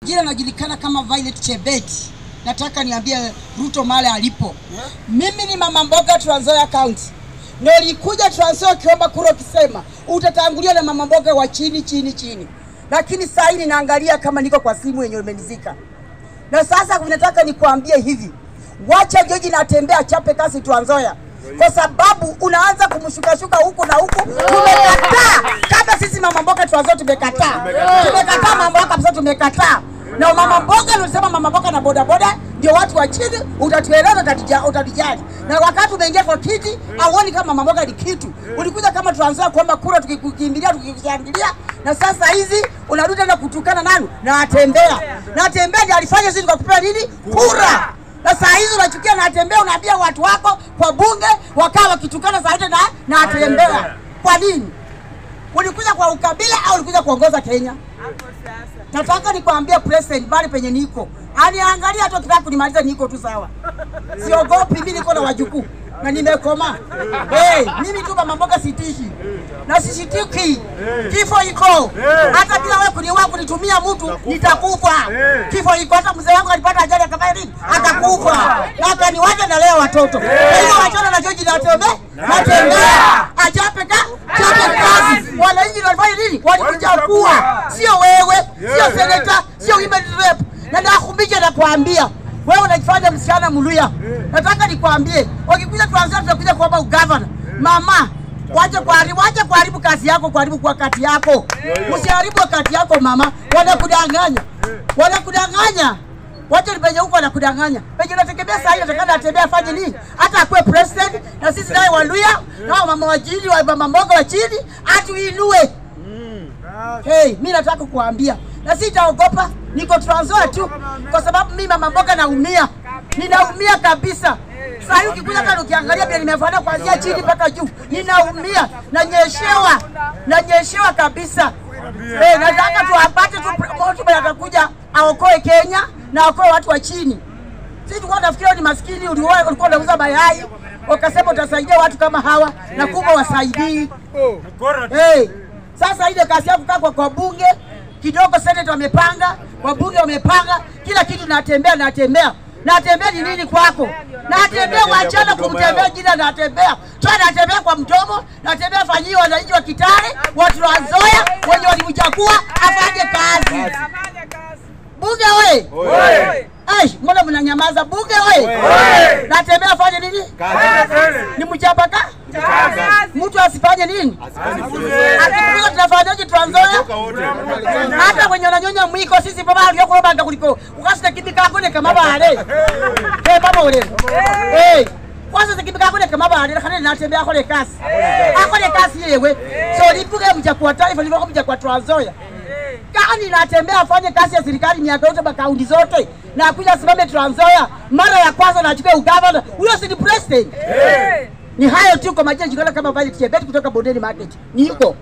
Jina najulikana kama Violet Chebet. Nataka niambie Ruto male alipo. Mimi ni mama mboga Trans Nzoia County. Na ulikuja Trans Nzoia kiomba kura ukisema utatangulia na mama mboga wa chini. Lakini sasa hivi naangalia kama niko kwa simu yenye imenizika. Na sasa nataka nikuambie hivi. Wacha George natembea chape kasi Trans Nzoia. Kwa sababu unaanza kumshukashuka huku na huku. Tumekataa. Kama sisi mama mboga Trans Nzoia tumekataa. Tumekataa mama mboga kabisa tumekataa. Na mama mboga anasema mama mboga na boda boda ndio watu wa chini, utatueleza utatijali. Na wakati umeingia kwa kiti, auoni kama mama mboga ni kitu. Ulikuja kama Trans Nzoia kuomba kura tukikukimbilia tukikushangilia, na sasa hizi unarudi na kutukana nani? Na atembea. Na atembea ndiye alifanya sisi tukakupea nini? Kura. Na saa hizi unachukia na atembea, unaambia watu wako kwa bunge wakawa wakitukana saa hizi na atembea. Kwa nini? Ulikuja kwa ukabila au ulikuja kuongoza Kenya? Hapo sasa. Nataka nikwambie president bali penye niko. Aniangalia hata kitaka kunimaliza niko tu sawa. Siogopi, mimi niko na wajukuu na nimekoma. Mimi tu mama mboga sitishi. Na sisitiki. Kifo iko. Hata bila wewe kuniua kunitumia mtu nitakufa. Kifo iko. Hata mzee wangu alipata ajali akafanya nini? Akakufa. Na akaniwacha na leo watoto. Hiyo wachana na George natembea. Ajape kazi. Wananchi walifanya nini? Walikuja kuwa. Sio wewe, sio seneta, sio women rep. Na nakumbija na kuambia wewe unajifanya msichana Mluya. Nataka nikwambie, ukikuja Trans Nzoia tutakuja kuomba ugavana. Mama, wacha kuharibu kazi yako, kuharibu kwa kati yako. Usiharibu kati yako mama, wanakudanganya. Wacha nipenye huko wanakudanganya. Penye unategemea saa hii atakana atembea afanye nini? Hata akuwe president na sisi naye Waluya, na mama wajini wa mama mboga wa chini atuinue. Mimi nataka kukuambia na sitaogopa, niko Trans Nzoia tu kwa sababu mimi mama mboga naumia. Ninaumia kabisa. Sasa hivi ukikuja kama ukiangalia bila nimefanya kuanzia chini mpaka juu. Ninaumia, nanyeshewa kabisa. Nataka tuapate tu mtu mwenye atakuja aokoe Kenya na aokoe watu wa chini. Sisi tulikuwa tunafikiria ni maskini, ulikuwa unauza mayai, ukasema utasaidia watu kama hawa na kumbe wasaidii. Sasa ile kazi yako kaa kwa bunge kidogo, senate wamepanga, wabunge wamepanga, kila kitu natembea. Natembea ni nini kwako? Natembea wachana kumtembea jina natembea. Toa natembea kwa mdomo, natembea fanyia wananchi wa Kitale, watu wa Trans Nzoia wenye walimchagua afanye kazi. Bunge wewe. Mbona mnanyamaza? Bunge wewe. Natembea afanye nini? Ni mchapaka? Mtu asifanye nini? Akipika tunafanyaje Trans Nzoia? Hata wenye wananyonya mwiko sisi baba aliyoko banga kuliko. Ukasika kibika ngone kama bale. Baba ole. Kwanza zikibika ngone kama bale kana natembea kole kasi. Akole kasi yewe. So lipuke mchakua taifa livyo mchakua Trans Nzoia. Kani natembea afanye kazi ya serikali miaka yote kaunti zote na kuja simame Trans Nzoia mara ya kwanza na achukue ugavana. Huyo si president. Ni hayo tu kwa majina jikona kama Violet Chebet kutoka Bondeni Market. Niko